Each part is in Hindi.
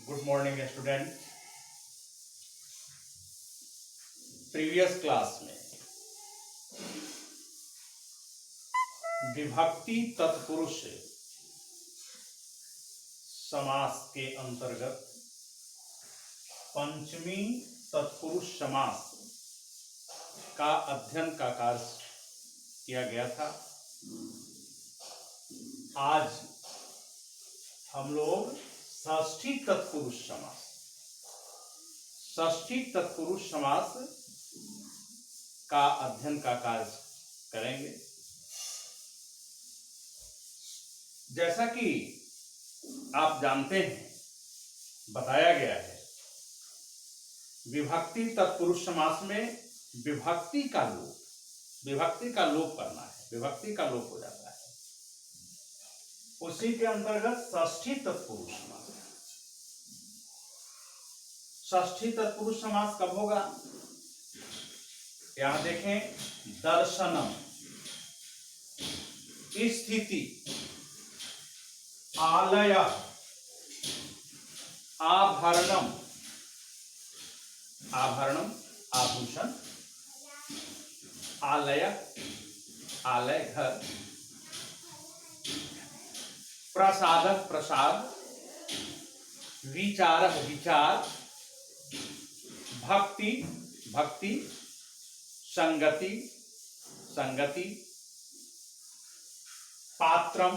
Good morning student. Previous class में विभक्ति तत्पुरुष समास के अंतर्गत पंचमी तत्पुरुष समास का अध्ययन का कार्य किया गया था। आज हम लोग षष्ठी तत्पुरुष समास का अध्ययन का कार्य करेंगे। जैसा कि आप जानते हैं, बताया गया है विभक्ति तत्पुरुष समास में विभक्ति का लोप करना है, विभक्ति का लोप हो जाता है। उसी के अंतर्गत षष्ठी तत्पुरुष समास। षष्ठी तत्पुरुष समास कब होगा? यहां देखें, दर्शनम, स्थिति, आलय, आभरणम, आभरणम आभूषण, आलय आलय घर, प्रसादः प्रसाद, विचारः विचार, भक्ति भक्ति, संगति संगति, पात्रम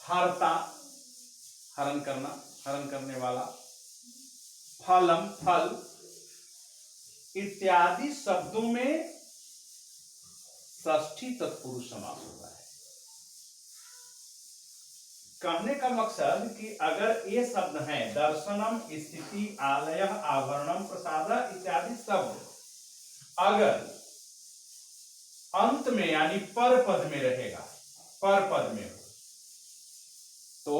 हर्ता हरण करना, हरण करने वाला, फलम फल इत्यादि शब्दों में षष्ठी तत्पुरुष समास होता है। कहने का मकसद कि अगर ये शब्द हैं दर्शनम, स्थिति, आलय, आभरणम, प्रसाद इत्यादि शब्द अगर अंत में यानी पर पद में रहेगा, पर पद में हो, तो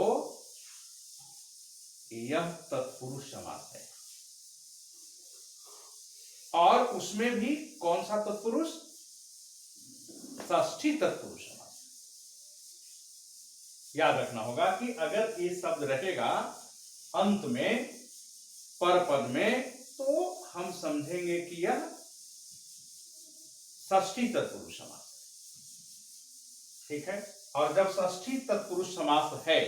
यह तत्पुरुष समास है। और उसमें भी कौन सा तत्पुरुष? षष्ठी तत्पुरुष समास। याद रखना होगा कि अगर ये शब्द रहेगा अंत में, पर पद में, तो हम समझेंगे कि यह षष्ठी तत्पुरुष समास है। ठीक है। और जब षष्ठी तत्पुरुष समास है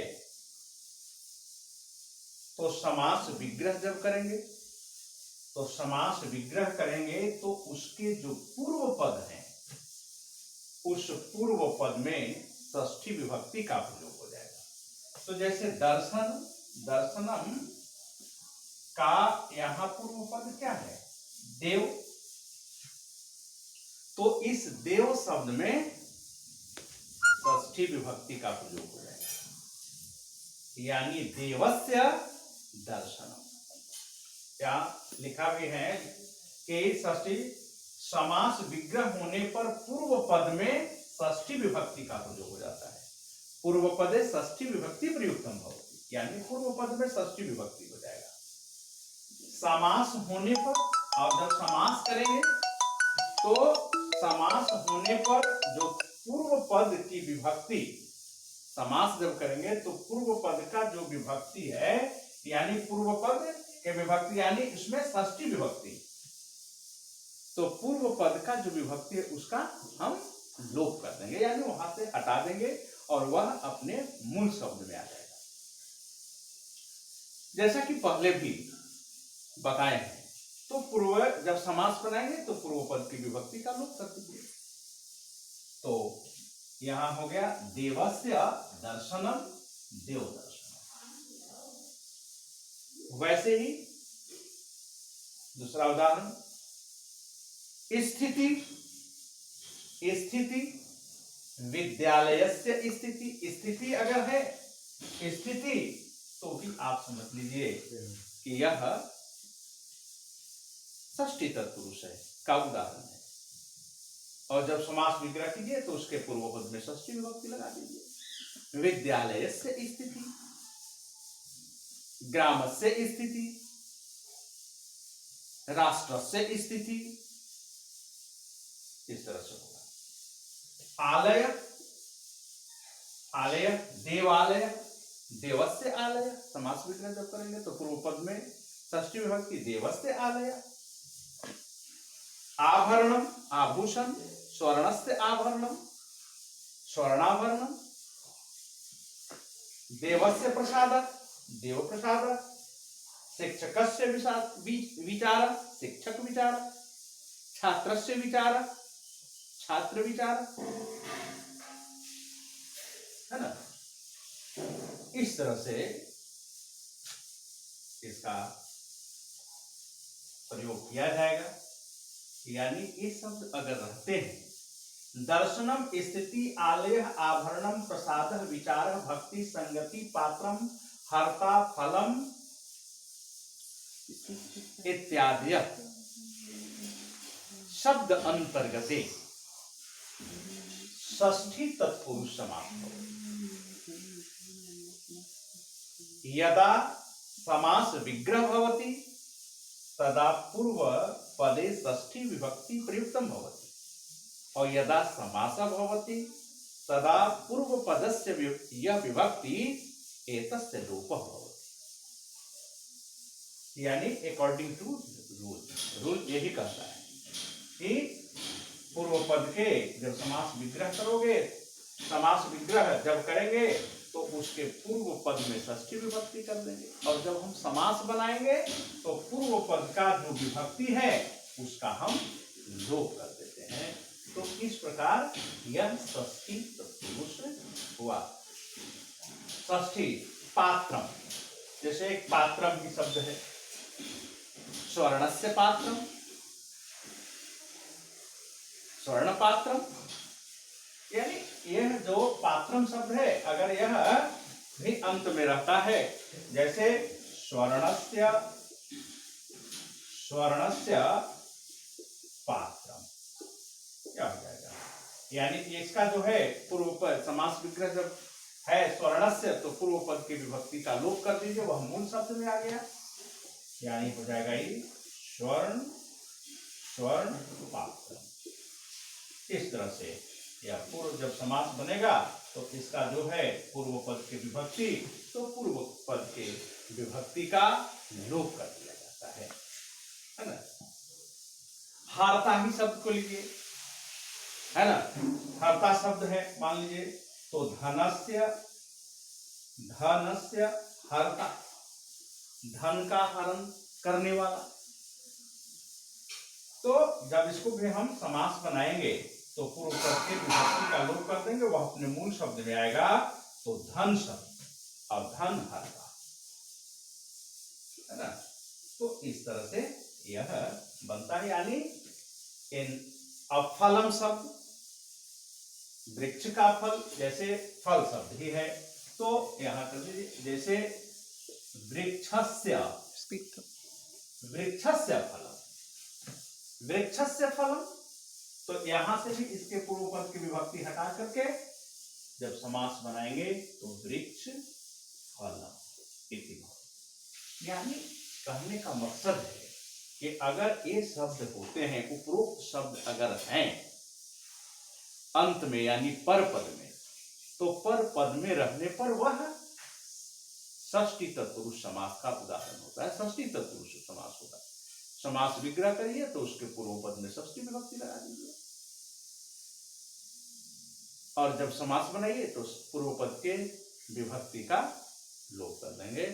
तो समास विग्रह जब करेंगे, तो समास विग्रह करेंगे तो उसके जो पूर्व पद हैं, उस पूर्व पद में षष्ठी विभक्ति का प्रयोग हो जाएगा। तो जैसे दर्शन, दर्शनम का यहां पूर्व पद क्या है? देव। तो इस देव शब्द में षष्ठी विभक्ति का प्रयोग हो जाएगा, यानी देवस्य दर्शनम। क्या लिखा भी है कि षष्ठी समास विग्रह होने पर पूर्व पद में षष्ठी विभक्ति का प्रयोग हो जाता है। पूर्व पदे षष्ठी विभक्ति प्रयुक्तम भवति, यानी पूर्व पद में षष्ठी विभक्ति हो जाएगा। समास होने पर, और जब समास करेंगे तो समास होने पर जो पूर्व पद की विभक्ति, समास जब करेंगे तो पूर्व पद का जो विभक्ति है, यानी पूर्व पद के विभक्ति यानी इसमें षष्ठी विभक्ति, तो पूर्व पद का जो विभक्ति है उसका हम लोप कर देंगे, यानी वहां से हटा देंगे और वह अपने मूल शब्द में आ जाएगा। जैसा कि पहले भी बताए हैं, तो पूर्व जब समास बनाएंगे तो पूर्व पद की विभक्ति का लोप कर दीजिए। तो यहां हो गया देवस्य दर्शनम, देव दर्शनम। वैसे ही दूसरा उदाहरण, स्थिति, स्थिति विद्यालयस्य स्थिति। स्थिति अगर है स्थिति, तो भी आप समझ लीजिए कि यह षष्ठी तत्पुरुष है का उदाहरण है। और जब समास विग्रह कीजिए तो उसके पूर्व पद में षष्ठी विभक्ति लगा दीजिए। विद्यालयस्य स्थिति, ग्रामस्य स्थिति, राष्ट्रस्य स्थिति, इस तरह से होगा। आलय, आलय देवालय, देवस्य आलय, समास विग्रह जब करेंगे तो पूर्व पद में षष्ठी विभक्ति देवस्य आलय। आभरणम आभूषण, स्वर्णस्य आभरणम स्वर्णाभरणम। देवस्य प्रसाद देव प्रसाद। शिक्षकस्य विचार शिक्षक विचार। छात्रस्य विचार छात्र विचार, है ना। इस तरह से इसका प्रयोग किया जाएगा। यानी ये शब्द अगर रहते हैं, दर्शनम स्थिति आलय आभरणम प्रसाद विचार भक्ति संगति पात्रम हर्ता फलम इत्यादि शब्द अंतर्गते षष्ठी तत्पुरुष समास भवति। यदा समास विग्रह भवति तदा पूर्व पदे षष्ठी विभक्ति प्रयुक्तम भवति और यदा समासः भवति तदा पूर्व पदस्य यह विभक्ति एतस्य लोपः भवति। यानी अकॉर्डिंग टू रूल यही कहता है कि पूर्व पद के जब समास विग्रह करोगे, समास विग्रह जब करेंगे तो उसके पूर्व पद में षष्ठी विभक्ति कर देंगे और जब हम समास बनाएंगे तो पूर्व पद का जो विभक्ति है उसका हम लोप कर देते हैं। तो इस प्रकार यह षष्ठी तत्पुरुष हुआ। षष्ठी पात्रम, जैसे एक पात्रम ही शब्द है, स्वर्णस्य पात्रम स्वर्ण पात्रम। यानी यह जो पात्रम शब्द है अगर यह भी अंत में रहता है, जैसे स्वर्णस्य पात्रम, क्या हो जाएगा। यानी इसका जो है पूर्व पद समास विग्रह जब है स्वर्णस्य तो पूर्व पद की विभक्ति का लोप कर दीजिए, वह मूल शब्द में आ गया। यानी हो जाएगा ये स्वर्ण पात्रम। इस तरह से या पूर्व जब समास बनेगा तो इसका जो है पूर्व पद की विभक्ति तो पूर्व पद के विभक्ति का लोप कर दिया जाता है ना। हारता ही शब्द को लीजिए, है ना। हारता शब्द है, मान लीजिए तो धनस्य हरता, धन का हरण करने वाला। तो जब इसको भी हम समास बनाएंगे तो पूर्व पद के विभक्ति का लोप कर देंगे, वह अपने मूल शब्द में आएगा तो धन शब्द और धन हरता, है ना। तो इस तरह से यह बनता है। यानी इन फलम शब्द वृक्ष का फल, जैसे फल शब्द ही है तो यहां कर दीजिए जैसे वृक्षस्य फलम। तो यहां से भी इसके पूर्व पद की विभक्ति हटा करके जब समास बनाएंगे तो वृक्ष फलम इति भवति। यानी कहने का मकसद है कि अगर ये शब्द होते हैं, उपरोक्त शब्द अगर हैं अंत में यानी पर पद में, तो पर पद में रहने पर वह षष्ठी तत्पुरुष समास का उदाहरण होता है, षष्ठी तत्पुरुष समास होता है। समास विग्रह करिए तो उसके पूर्व पद में षष्ठी विभक्ति लगा दीजिए और जब समास बनाइए तो पूर्व पद के विभक्ति का लोप कर देंगे।